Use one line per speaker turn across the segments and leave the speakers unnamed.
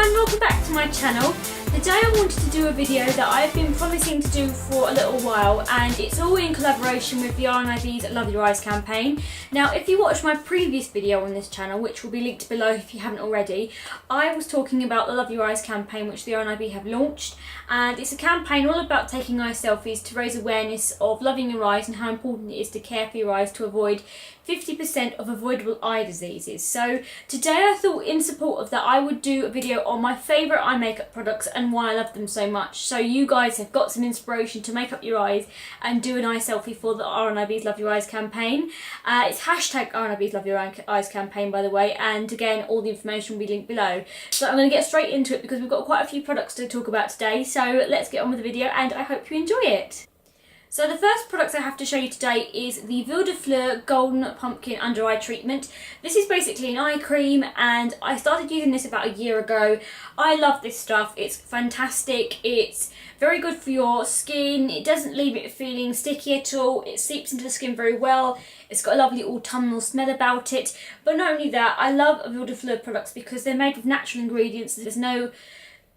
everyone, welcome back to my channel. Today I wanted to do a video that I've been promising to do for a little while, and it's all in collaboration with the RNIB's Love Your Eyes campaign. Now if you watched my previous video on this channel, which will be linked below if you haven't already, I was talking about the Love Your Eyes campaign which the RNIB have launched, and it's a campaign all about taking eye selfies to raise awareness of loving your eyes and how important it is to care for your eyes to avoid 50% of avoidable eye diseases. So today I thought, in support of that, I would do a video on my favourite eye makeup products and why I love them so much, so you guys have got some inspiration to make up your eyes and do an eye selfie for the RNIB's Love Your Eyes campaign. It's hashtag RNIB's Love Your Eyes campaign, by the way, and again all the information will be linked below. So I'm going to get straight into it because we've got quite a few products to talk about today, so let's get on with the video and I hope you enjoy it. So the first product I have to show you today is the Fleur Golden Pumpkin Under Eye Treatment. This is basically an eye cream and I started using this about a year ago. I love this stuff, it's fantastic, it's very good for your skin, it doesn't leave it feeling sticky at all, it seeps into the skin very well, it's got a lovely autumnal smell about it. But not only that, I love Fleur products because they're made with natural ingredients, there's no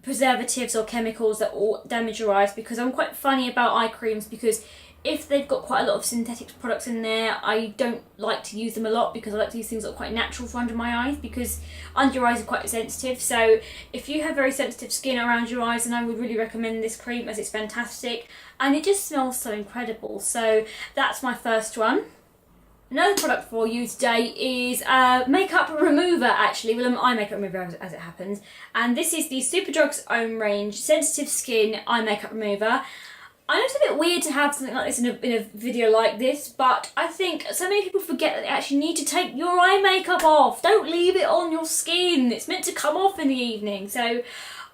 preservatives or chemicals that will damage your eyes, because I'm quite funny about eye creams because if they've got quite a lot of synthetic products in there, I don't like to use them a lot because I like to use things that are quite natural for under my eyes, because under your eyes are quite sensitive. So if you have very sensitive skin around your eyes, then I would really recommend this cream as it's fantastic and it just smells so incredible. So that's my first one. Another product for you today is a makeup remover, actually, well, an eye makeup remover as it happens, and this is the Superdrug's own range Sensitive Skin Eye Makeup Remover. I know it's a bit weird to have something like this in a video like this, but I think so many people forget that they actually need to take your eye makeup off. Don't leave it on your skin, it's meant to come off in the evening. So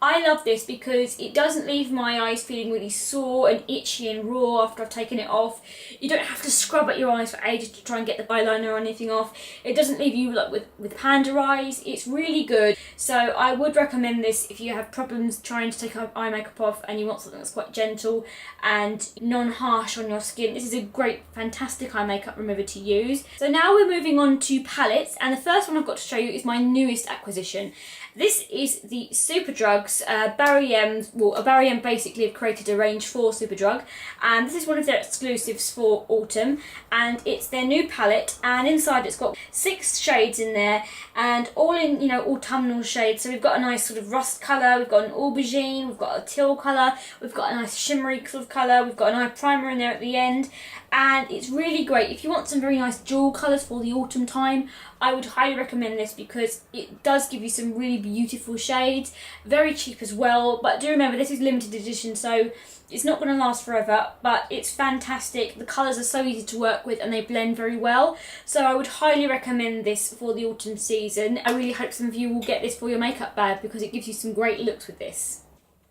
I love this because it doesn't leave my eyes feeling really sore and itchy and raw after I've taken it off. You don't have to scrub at your eyes for ages to try and get the eyeliner or anything off. It doesn't leave you like with panda eyes. It's really good. So I would recommend this if you have problems trying to take eye makeup off and you want something that's quite gentle and non-harsh on your skin. This is a great, fantastic eye makeup remover to use. So now we're moving on to palettes, and the first one I've got to show you is my newest acquisition. This is the Superdrugs Barry M. Well, Barry M basically have created a range for Superdrug, and this is one of their exclusives for autumn, and it's their new palette, and inside it's got 6 shades in there, and all in, you know, autumnal shades. So we've got a nice sort of rust colour, we've got an aubergine, we've got a teal colour, we've got a nice shimmery sort of colour, we've got an eye primer in there at the end, and it's really great. If you want some very nice jewel colours for the autumn time, I would highly recommend this because it does give you some really beautiful shades, very cheap as well, but do remember this is limited edition, so it's not going to last forever, but it's fantastic. The colours are so easy to work with and they blend very well, so I would highly recommend this for the autumn season. I really hope some of you will get this for your makeup bag because it gives you some great looks with this.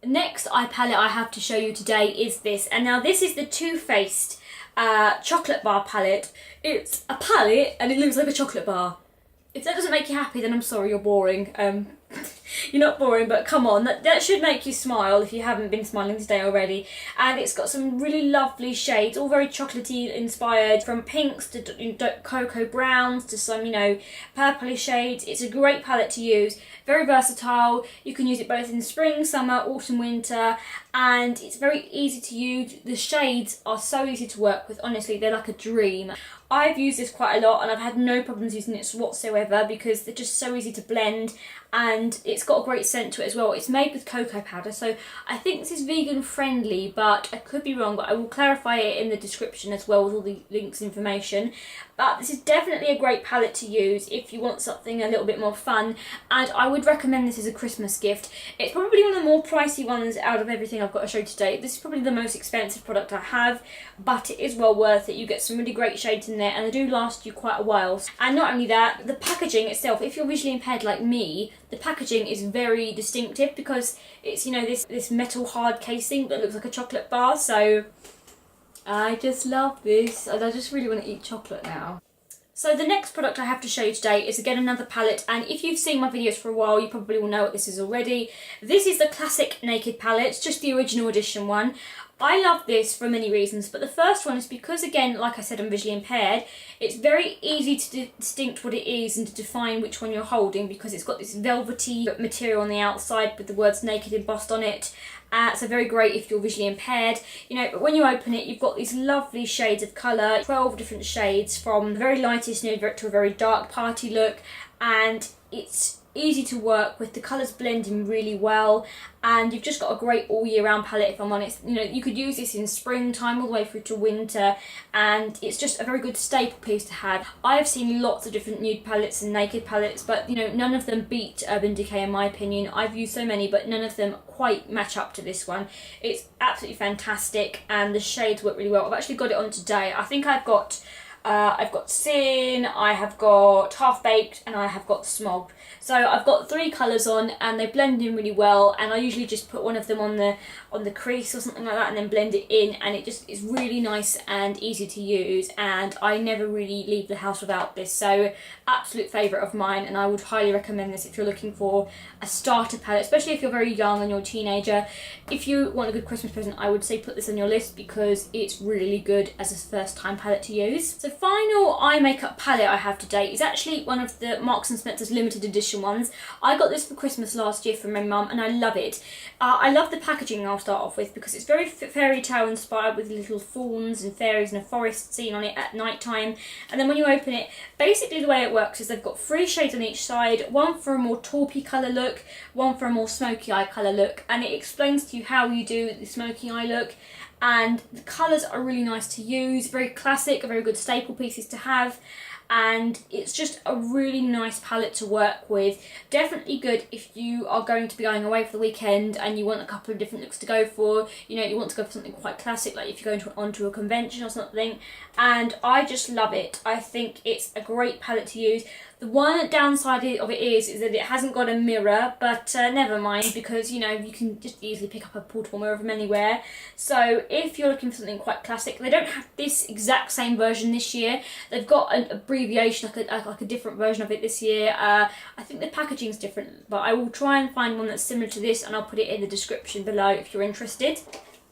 The next eye palette I have to show you today is this, and now this is the Too Faced chocolate bar palette. It's a palette and it looks like a chocolate bar. If that doesn't make you happy, then I'm sorry, you're boring. You're not boring, but come on, that should make you smile if you haven't been smiling today already. And it's got some really lovely shades, all very chocolatey inspired, from pinks to cocoa browns to some, you know, purpley shades. It's a great palette to use, very versatile. You can use it both in spring, summer, autumn, winter, and it's very easy to use. The shades are so easy to work with, honestly, they're like a dream. I've used this quite a lot and I've had no problems using it whatsoever because they're just so easy to blend, and it's got a great scent to it as well. It's made with cocoa powder, so I think this is vegan friendly, but I could be wrong, but I will clarify it in the description as well with all the links and information. But this is definitely a great palette to use if you want something a little bit more fun, and I would recommend this as a Christmas gift. It's probably one of the more pricey ones out of everything I've got to show today. This is probably the most expensive product I have, but it is well worth it. You get some really great shades in there and they do last you quite a while. And not only that, the packaging itself, if you're visually impaired like me, the packaging is very distinctive because it's, you know, this metal hard casing that looks like a chocolate bar. So I just love this and I just really want to eat chocolate now. So the next product I have to show you today is again another palette, and if you've seen my videos for a while you probably will know what this is already. This is the classic Naked palette, just the original edition one. I love this for many reasons, but the first one is because, again, like I said, I'm visually impaired. It's very easy to distinct what it is and to define which one you're holding, because it's got this velvety material on the outside with the words naked embossed on it. So very great if you're visually impaired. You know, but when you open it, you've got these lovely shades of colour, 12 different shades, from the very lightest nude to a very dark party look, and it's easy to work with. The colours blend in really well, and you've just got a great all year round palette, if I'm honest. You know, you could use this in springtime all the way through to winter, and it's just a very good staple piece to have. I've seen lots of different nude palettes and naked palettes, but you know, none of them beat Urban Decay in my opinion. I've used so many, but none of them quite match up to this one. It's absolutely fantastic, and the shades work really well. I've actually got it on today. I think I've got Sin, I have got Half Baked, and I have got Smog. So I've got 3 colours on, and they blend in really well, and I usually just put one of them on the crease or something like that and then blend it in, and it just is really nice and easy to use, and I never really leave the house without this. So absolute favourite of mine, and I would highly recommend this if you're looking for a starter palette, especially if you're very young and you're a teenager. If you want a good Christmas present, I would say put this on your list because it's really good as a first time palette to use. So final eye makeup palette I have today is actually one of the Marks and Spencer's limited edition ones. I got this for Christmas last year from my mum, and I love it. I love the packaging, I'll start off with, because it's very fairy tale inspired, with little fawns and fairies and a forest scene on it at night time. And then when you open it, basically the way it works is they've got 3 shades on each side, one for a more taupey colour look, one for a more smoky eye colour look, and it explains to you how you do the smoky eye look. And the colours are really nice to use, very classic, very good staple pieces to have, and it's just a really nice palette to work with. Definitely good if you are going to be going away for the weekend and you want a couple of different looks to go for. You know, you want to go for something quite classic, like if you're going onto a convention or something, and I just love it. I think it's a great palette to use. The one downside of it is that it hasn't got a mirror, but never mind, because you know, you can just easily pick up a portable mirror from anywhere. So if you're looking for something quite classic, they don't have this exact same version this year. They've got an abbreviation, like a different version of it this year. I think the packaging's different, but I will try and find one that's similar to this, and I'll put it in the description below if you're interested.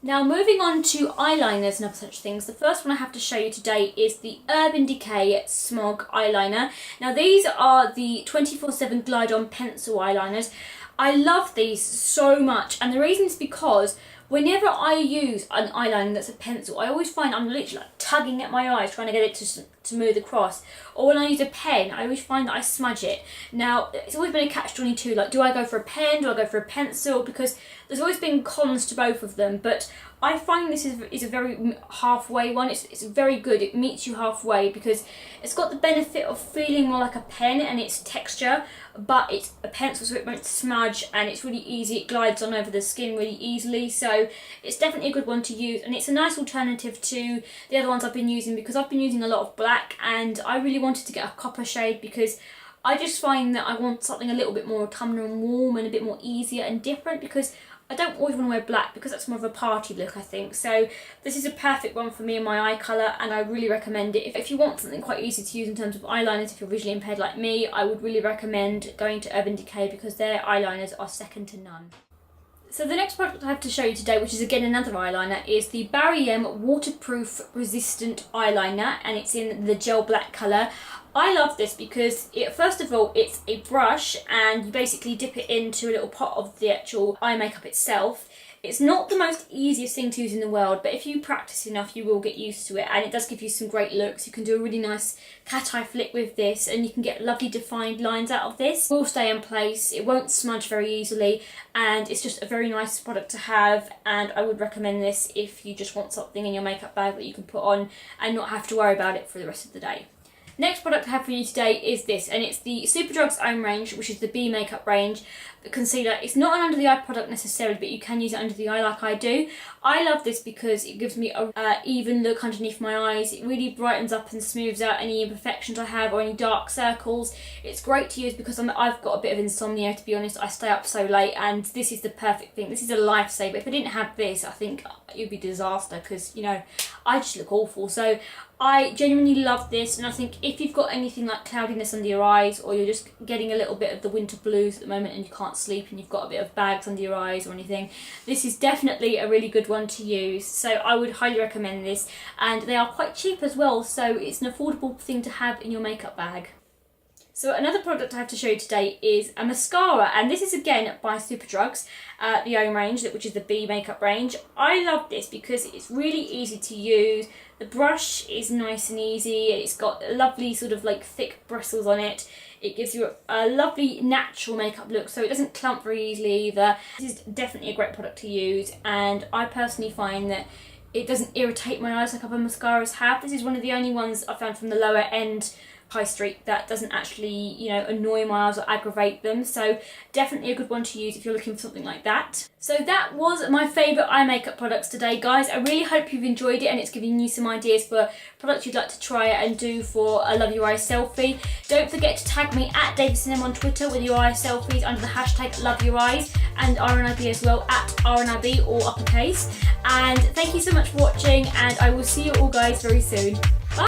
Now moving on to eyeliners and other such things, the first one I have to show you today is the Urban Decay Smog eyeliner. Now these are the 24/7 Glide On pencil eyeliners. I love these so much, and the reason is because whenever I use an eyeliner that's a pencil, I always find I'm literally like tugging at my eyes trying to get it to move across. Or when I use a pen, I always find that I smudge it. Now, it's always been a catch-22, like do I go for a pen, do I go for a pencil? Because there's always been cons to both of them, but I find this is a very halfway one. It's very good. It meets you halfway because it's got the benefit of feeling more like a pen and its texture, but it's a pencil, so it won't smudge, and it's really easy. It glides on over the skin really easily, so it's definitely a good one to use, and it's a nice alternative to the other ones I've been using, because I've been using a lot of black, and I really wanted to get a copper shade because I just find that I want something a little bit more autumnal and warm and a bit more easier and different, because I don't always want to wear black because that's more of a party look, I think. So this is a perfect one for me and my eye colour, and I really recommend it. If you want something quite easy to use in terms of eyeliners, if you're visually impaired like me, I would really recommend going to Urban Decay because their eyeliners are second to none. So the next product I have to show you today, which is again another eyeliner, is the Barry M Waterproof Resistant Eyeliner, and it's in the gel black colour. I love this because, first of all, it's a brush and you basically dip it into a little pot of the actual eye makeup itself. It's not the most easiest thing to use in the world, but if you practice enough, you will get used to it, and it does give you some great looks. You can do a really nice cat eye flick with this, and you can get lovely defined lines out of this. It will stay in place, it won't smudge very easily, and it's just a very nice product to have, and I would recommend this if you just want something in your makeup bag that you can put on and not have to worry about it for the rest of the day. Next product I have for you today is this, and it's the Superdrug's own range, which is the B makeup range. The concealer. It's not an under the eye product necessarily, but you can use it under the eye like I do. I love this because it gives me a even look underneath my eyes. It really brightens up and smooths out any imperfections I have or any dark circles. It's great to use because I've got a bit of insomnia, to be honest. I stay up so late, and this is the perfect thing. This is a lifesaver. If I didn't have this, I think it would be a disaster because, you know, I just look awful. So I genuinely love this, and I think if if you've got anything like cloudiness under your eyes, or you're just getting a little bit of the winter blues at the moment and you can't sleep and you've got a bit of bags under your eyes or anything, this is definitely a really good one to use. So I would highly recommend this, and they are quite cheap as well, so it's an affordable thing to have in your makeup bag. So another product I have to show you today is a mascara, and this is again by Superdrugs, the own range, which is the B makeup range. I love this because it's really easy to use. The brush is nice and easy. It's got lovely sort of like thick bristles on it. It gives you a lovely natural makeup look, so it doesn't clump very easily either. This is definitely a great product to use, and I personally find that it doesn't irritate my eyes like other mascaras have. This is one of the only ones I found from the lower end high street that doesn't actually, you know, annoy my eyes or aggravate them. So definitely a good one to use if you're looking for something like that. So that was my favourite eye makeup products today, guys. I really hope you've enjoyed it and it's giving you some ideas for products you'd like to try and do for a Love Your Eyes selfie. Don't forget to tag me at DavidSinem on Twitter with your eye selfies under the hashtag Love Your Eyes, and RNIB as well at RNIB, all uppercase. And thank you so much for watching, and I will see you all guys very soon.